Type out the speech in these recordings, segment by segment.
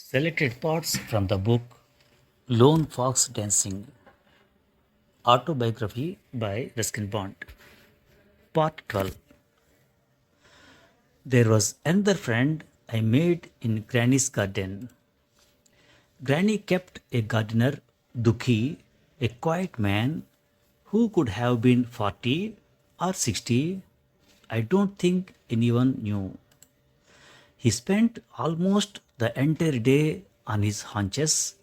Selected parts from the book Lone Fox Dancing Autobiography by Ruskin. Part 12. There was another friend I made in Granny's garden. Granny kept a gardener, Dukhi, a quiet man who could have been 40 or 60. I don't think anyone knew. He spent almost the entire day on his haunches,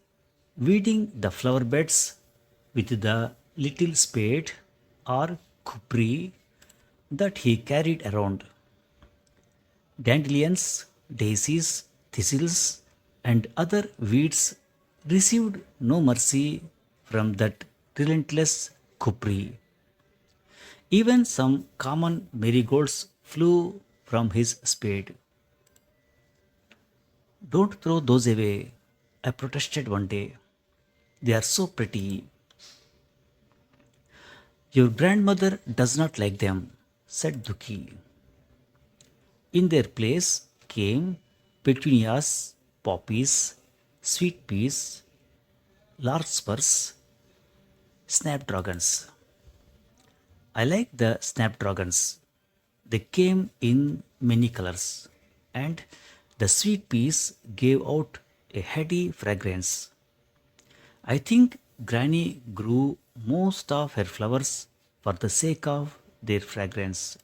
weeding the flower beds with the little spade or khupri that he carried around. Dandelions, daisies, thistles, and other weeds received no mercy from that relentless khupri. Even some common marigolds flew from his spade. Don't throw those away, I protested one day. They are so pretty. Your grandmother does not like them, said Duki. In their place came petunias, poppies, sweet peas, larkspurs, snapdragons. I like the snapdragons. They came in many colors, and the sweet peas gave out a heady fragrance. I think Granny grew most of her flowers for the sake of their fragrance.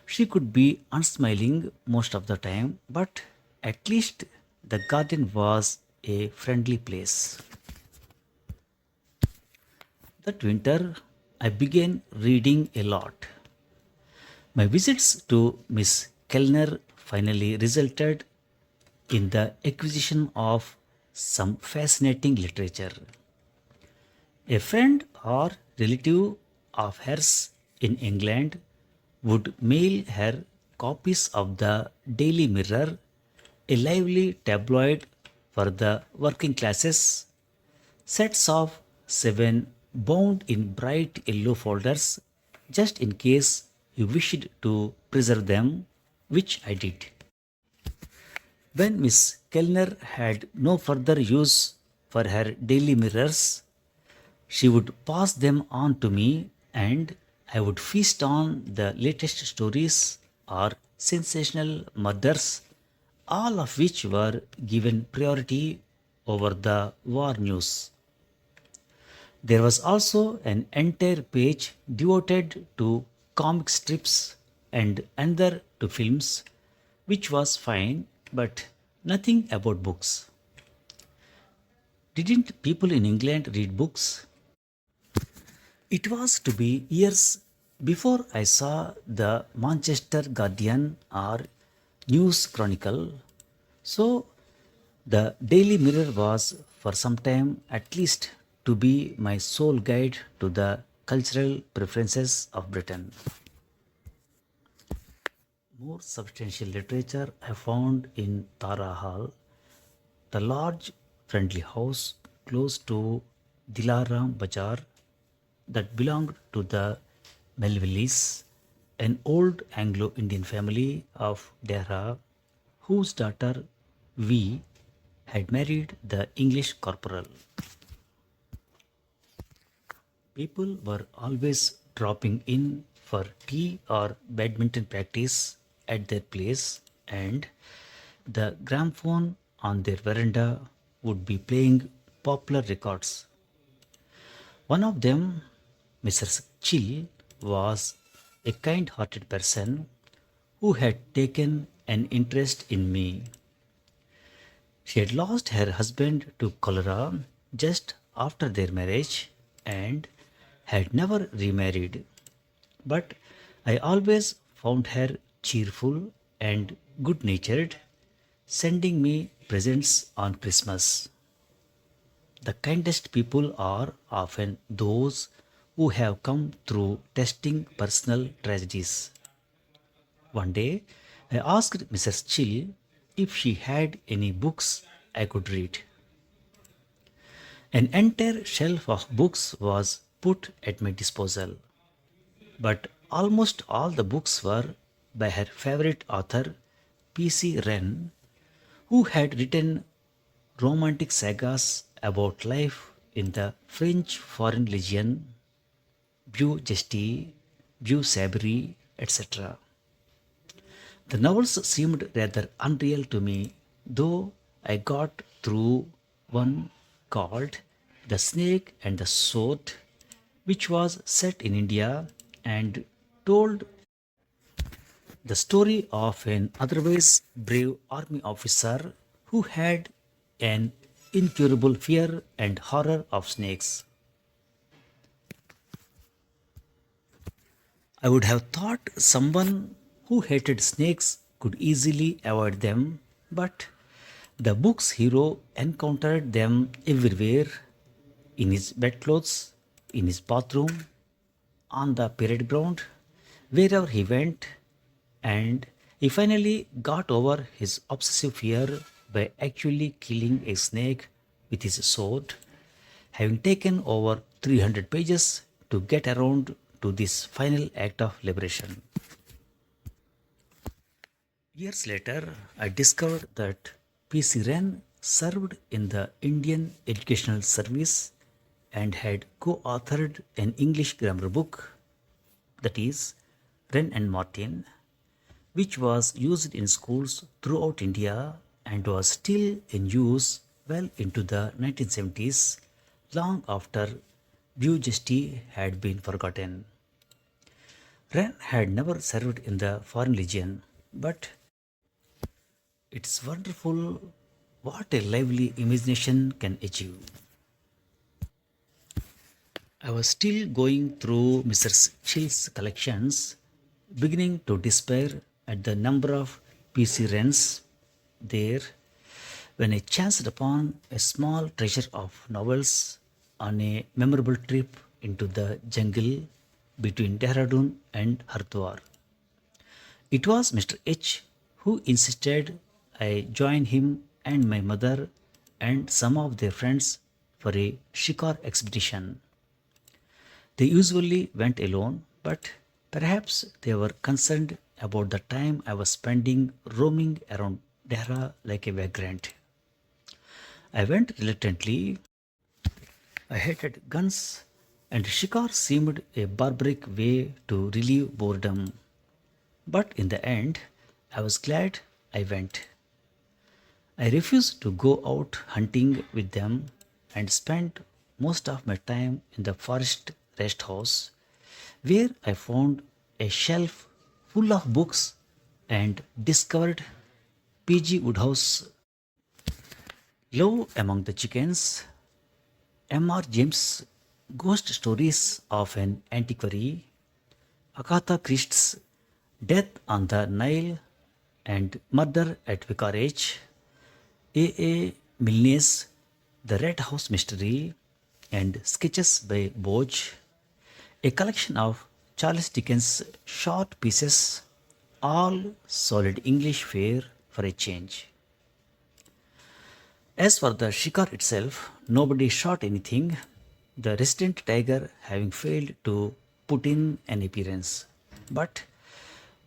She could be unsmiling most of the time, but at least the garden was a friendly place. That winter, I began reading a lot. My visits to Miss Kellner finally resulted in the acquisition of some fascinating literature. A friend or relative of hers in England would mail her copies of the Daily Mirror, a lively tabloid for the working classes, sets of seven bound in bright yellow folders just in case you wished to preserve them, which I did. When Miss Kellner had no further use for her daily mirrors, she would pass them on to me, and I would feast on the latest stories or sensational murders, all of which were given priority over the war news. There was also an entire page devoted to comic strips and another to films, which was fine, but nothing about books. Didn't people in England read books? It was to be years before I saw the Manchester Guardian or News Chronicle, so the Daily Mirror was, for some time at least, to be my sole guide to the cultural preferences of Britain. More substantial literature I found in Tara Hall, the large friendly house close to Dilaram Bazaar that belonged to the Melvilles, an old Anglo-Indian family of Dehra whose daughter V had married the English corporal. People were always dropping in for tea or badminton practice at their place, and the gramophone on their veranda would be playing popular records. One of them, Mrs. Chill, was a kind hearted person who had taken an interest in me. She had lost her husband to cholera just after their marriage and had never remarried. But I always found her cheerful and good natured, sending me presents on Christmas. The kindest people are often those who have come through testing personal tragedies. One day, I asked Mrs. Chill if she had any books I could read. An entire shelf of books was put at my disposal, but almost all the books were by her favorite author, P.C. Wren, who had written romantic sagas about life in the French Foreign Legion, Beau Gesty, Beau Sabri, etc. The novels seemed rather unreal to me, though I got through one called The Snake and the Sword, which was set in India and told the story of an otherwise brave army officer who had an incurable fear and horror of snakes. I would have thought someone who hated snakes could easily avoid them, but the book's hero encountered them everywhere, in his bedclothes, in his bathroom, on the parade ground, wherever he went, and he finally got over his obsessive fear by actually killing a snake with his sword, having taken over 300 pages to get around to this final act of liberation. Years later, I discovered that P.C. Ren served in the Indian Educational Service and had co authored an English grammar book, that is, Wren and Martin, which was used in schools throughout India and was still in use well into the 1970s, long after Bugesty had been forgotten. Wren had never served in the Foreign Legion, but it's wonderful what a lively imagination can achieve. I was still going through Mrs. Chill's collections, beginning to despair at the number of PC Wrens there, when I chanced upon a small treasure of novels on a memorable trip into the jungle between Dehradun and Hardwar. It was Mr. H who insisted I join him and my mother and some of their friends for a shikar expedition. They usually went alone, but perhaps they were concerned about the time I was spending roaming around Dehra like a vagrant. I went reluctantly. I hated guns, and shikar seemed a barbaric way to relieve boredom. But in the end, I was glad I went. I refused to go out hunting with them and spent most of my time in the forest rest house, where I found a shelf full of books and discovered P.G. Woodhouse' Love Among the Chickens, M.R. James' Ghost Stories of an Antiquary, Agatha Christie's Death on the Nile and Murder at Vicarage, A. Milne's The Red House Mystery, and Sketches by Boge, a collection of Charles Dickens' short pieces, all solid English fare for a change. As for the shikar itself, nobody shot anything, the resident tiger having failed to put in an appearance. But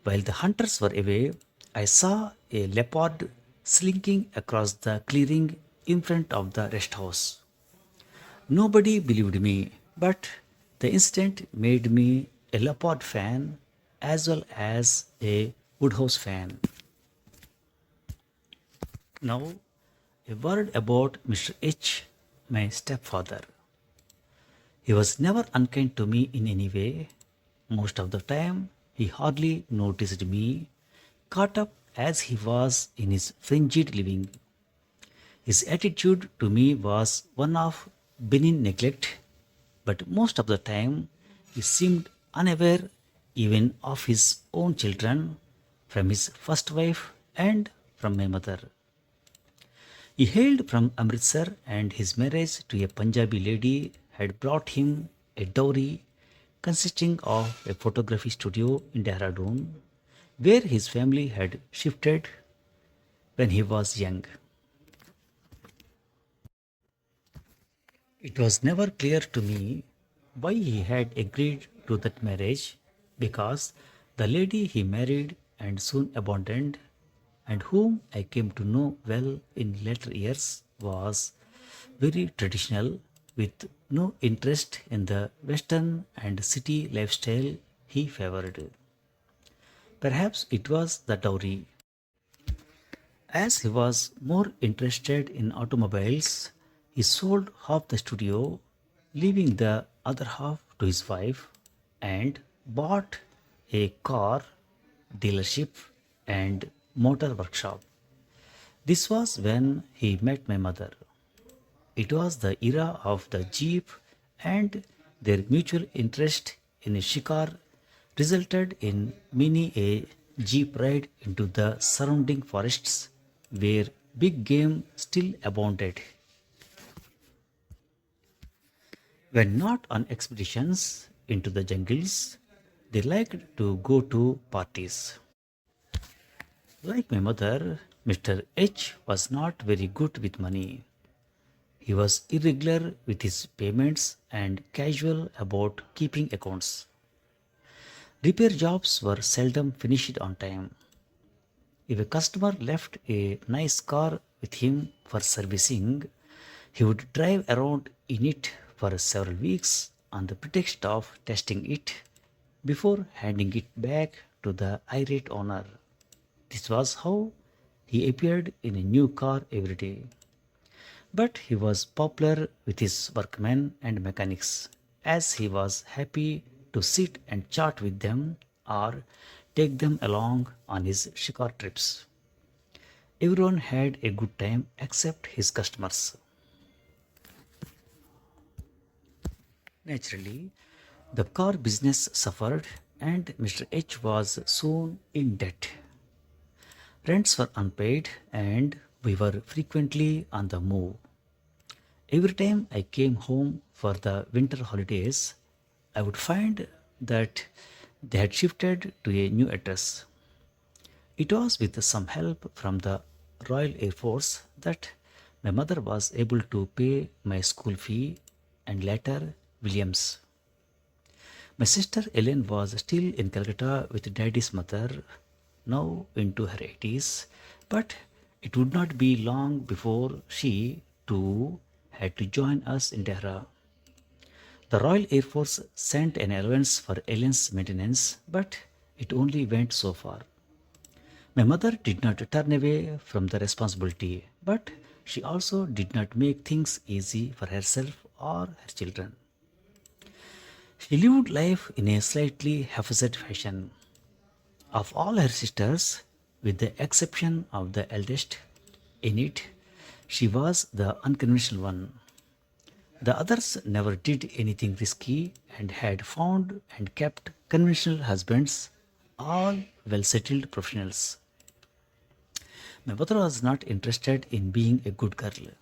while the hunters were away, I saw a leopard slinking across the clearing in front of the rest house. Nobody believed me, but the incident made me a leopard fan as well as a Woodhouse fan. Now, a word about Mr. H, my stepfather. He was never unkind to me in any way. Most of the time, he hardly noticed me, caught up as he was in his fringed living. His attitude to me was one of benign neglect, but most of the time he seemed unaware even of his own children from his first wife and from my mother. He hailed from Amritsar, and his marriage to a Punjabi lady had brought him a dowry consisting of a photography studio in Dehradun, where his family had shifted when he was young. It was never clear to me why he had agreed to that marriage, because the lady he married and soon abandoned, and whom I came to know well in later years, was very traditional with no interest in the Western and city lifestyle he favored. Perhaps it was the dowry. As he was more interested in automobiles, he sold half the studio, leaving the other half to his wife, and bought a car dealership and motor workshop. This was when he met my mother. It was the era of the jeep, and their mutual interest in a shikar resulted in many a jeep ride into the surrounding forests where big game still abounded. When not on expeditions into the jungles, they liked to go to parties. Like my mother, Mr. H was not very good with money. He was irregular with his payments and casual about keeping accounts. Repair jobs were seldom finished on time. If a customer left a nice car with him for servicing, he would drive around in it for several weeks on the pretext of testing it before handing it back to the irate owner. This was how he appeared in a new car every day. But he was popular with his workmen and mechanics, as he was happy to sit and chat with them or take them along on his shikar trips. Everyone had a good time except his customers. Naturally, the car business suffered and Mr. H was soon in debt. Rents were unpaid and we were frequently on the move. Every time I came home for the winter holidays, I would find that they had shifted to a new address. It was with some help from the Royal Air Force that my mother was able to pay my school fee and later William's. My sister Ellen was still in Calcutta with daddy's mother, now into her 80s, but it would not be long before she, too, had to join us in Dehra. The Royal Air Force sent an allowance for Ellen's maintenance, but it only went so far. My mother did not turn away from the responsibility, but she also did not make things easy for herself or her children. She lived life in a slightly haphazard fashion. Of all her sisters, with the exception of the eldest, in it, she was the unconventional one. The others never did anything risky and had found and kept conventional husbands, all well settled professionals. My mother was not interested in being a good girl.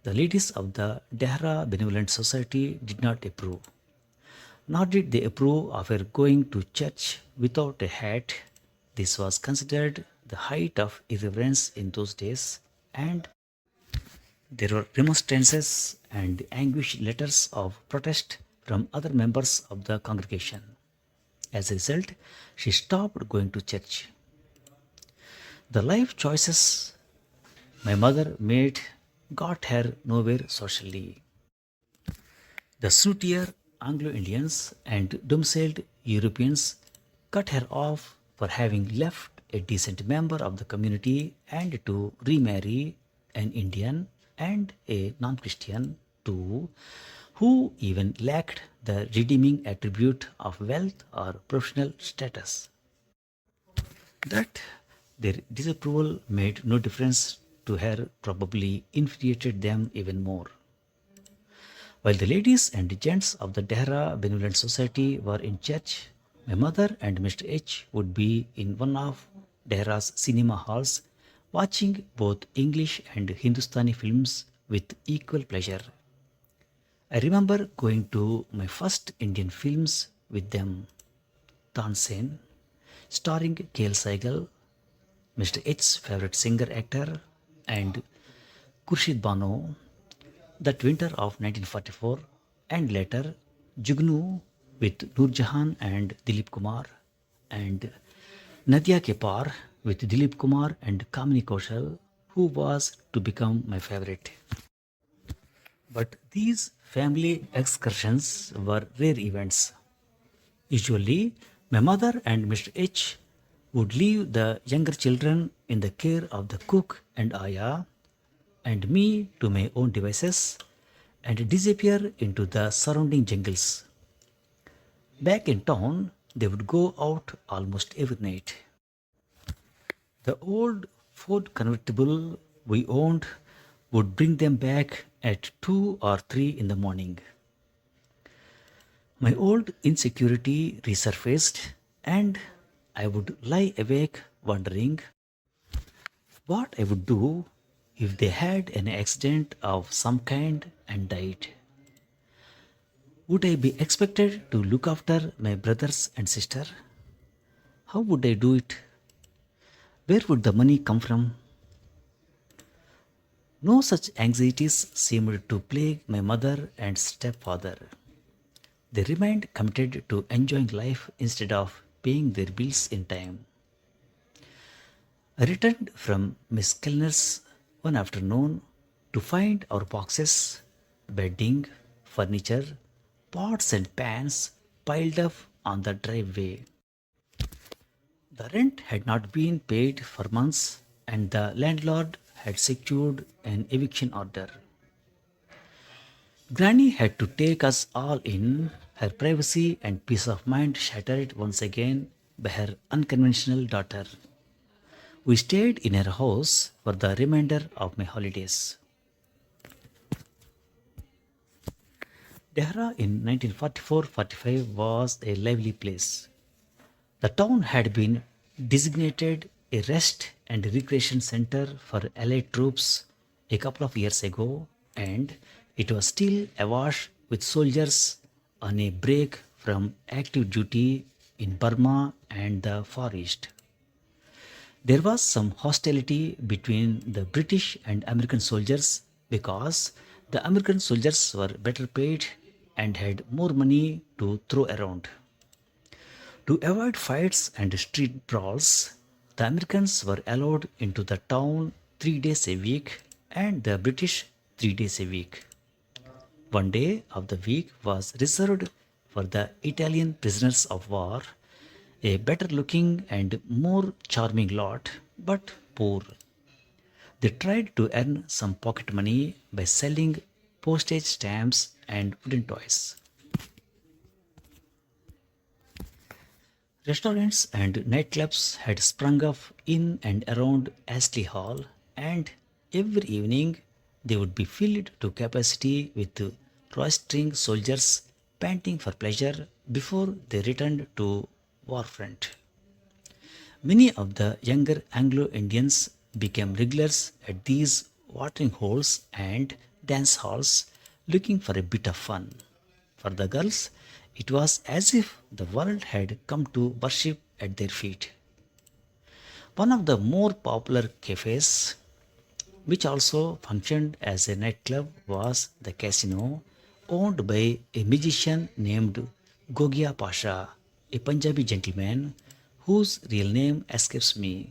The ladies of the Dehra Benevolent Society did not approve, nor did they approve of her going to church without a hat. This was considered the height of irreverence in those days, and there were remonstrances and anguished letters of protest from other members of the congregation. As a result, she stopped going to church. The life choices my mother made got her nowhere socially. The snootier Anglo Indians and domiciled Europeans cut her off for having left a decent member of the community and to remarry an Indian and a non Christian too, who even lacked the redeeming attribute of wealth or professional status. That their disapproval made no difference to her probably infuriated them even more. While the ladies and gents of the Dehra Benevolent Society were in church, my mother and Mr. H would be in one of Dehra's cinema halls watching both English and Hindustani films with equal pleasure. I remember going to my first Indian films with them, Tansen, starring K.L. Saigal, Mr. H's favorite singer actor, and Khurshid Bano, that winter of 1944, and later Jugnu with Noor Jahan and Dilip Kumar, and Nadia Ke Paar with Dilip Kumar and Kamini Kaushal, who was to become my favorite. But these family excursions were rare events. Usually, my mother and Mr. H would leave the younger children in the care of the cook and ayah, and me to my own devices, and disappear into the surrounding jungles. Back in town, they would go out almost every night. The old Ford convertible we owned would bring them back at 2 or 3 in the morning. My old insecurity resurfaced, and I would lie awake wondering what I would do if they had an accident of some kind and died. Would I be expected to look after my brothers and sister? How would I do it? Where would the money come from? No such anxieties seemed to plague my mother and stepfather. They remained committed to enjoying life instead of paying their bills in time. I returned from Miss Kellner's one afternoon to find our boxes, bedding, furniture, pots and pans piled up on the driveway. The rent had not been paid for months, and the landlord had secured an eviction order. Granny had to take us all in, her privacy and peace of mind shattered once again by her unconventional daughter. We stayed in her house for the remainder of my holidays. Dehra in 1944-45 was a lively place. The town had been designated a rest and recreation center for Allied troops a couple of years ago, and it was still awash with soldiers on a break from active duty in Burma and the Far East. There was some hostility between the British and American soldiers because the American soldiers were better paid and had more money to throw around. To avoid fights and street brawls, the Americans were allowed into the town 3 days a week and the British 3 days a week. One day of the week was reserved for the Italian prisoners of war, a better looking and more charming lot, but poor. They tried to earn some pocket money by selling postage stamps and wooden toys. Restaurants and nightclubs had sprung up in and around Astley Hall, and every evening they would be filled to capacity with roistering soldiers panting for pleasure before they returned to war front. Many of the younger Anglo Indians became regulars at these watering holes and dance halls looking for a bit of fun. For the girls, it was as if the world had come to worship at their feet. One of the more popular cafes, which also functioned as a nightclub, was the casino, owned by a magician named Gogia Pasha, a Punjabi gentleman whose real name escapes me.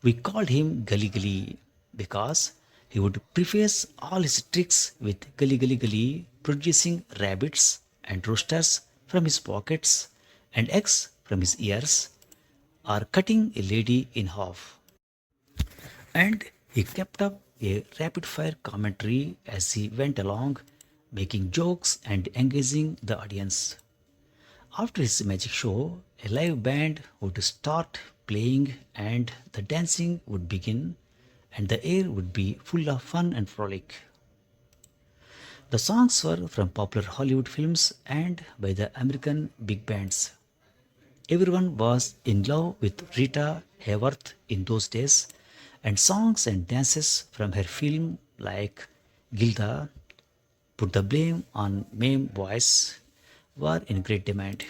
We called him Gully Gully because he would preface all his tricks with Gully Gully Gully, producing rabbits and roosters from his pockets and eggs from his ears, or cutting a lady in half. And he kept up a rapid fire commentary as he went along, making jokes and engaging the audience. After his magic show, a live band would start playing and the dancing would begin, and the air would be full of fun and frolic. The songs were from popular Hollywood films and by the American big bands. Everyone was in love with Rita Hayworth in those days, and songs and dances from her film like Gilda, Put the Blame on Mame Boys, were in great demand.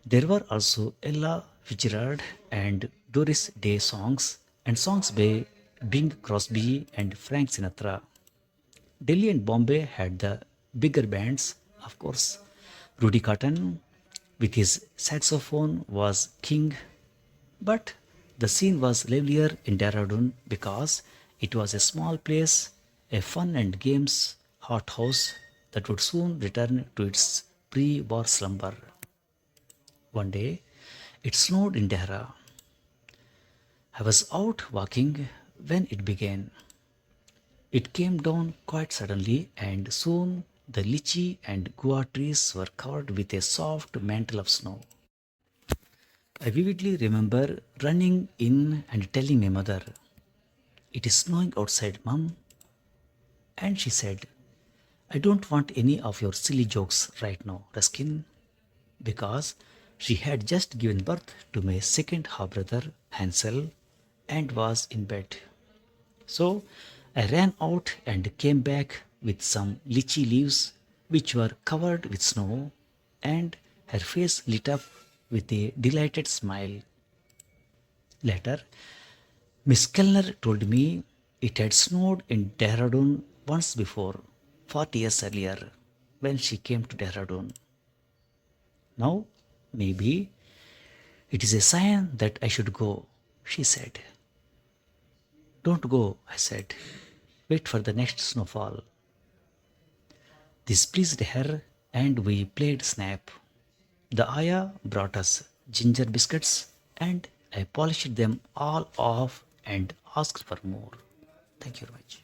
There were also Ella Fitzgerald and Doris Day songs and songs by Bing Crosby and Frank Sinatra. Delhi and Bombay had the bigger bands, of course. Rudy Cotton with his saxophone was king, but The scene was livelier in Dehradun because it was a small place, a fun and games hothouse that would soon return to its pre-war slumber. One day, it snowed in Dehra. I was out walking when it began. It came down quite suddenly, and soon the lychee and guava trees were covered with a soft mantle of snow. I vividly remember running in and telling my mother, "It is snowing outside, Mum." And she said, "I don't want any of your silly jokes right now, Ruskin," because she had just given birth to my second half brother, Hansel, and was in bed. So I ran out and came back with some lychee leaves which were covered with snow, and her face lit up with a delighted smile. Later, Miss Kellner told me it had snowed in Dehradun once before, 40 years earlier, when she came to Dehradun. Now, maybe it is a sign that I should go, she said. Don't go, I said. Wait for the next snowfall. This pleased her, and we played snap. The ayah brought us ginger biscuits, and I polished them all off and asked for more. Thank you very much.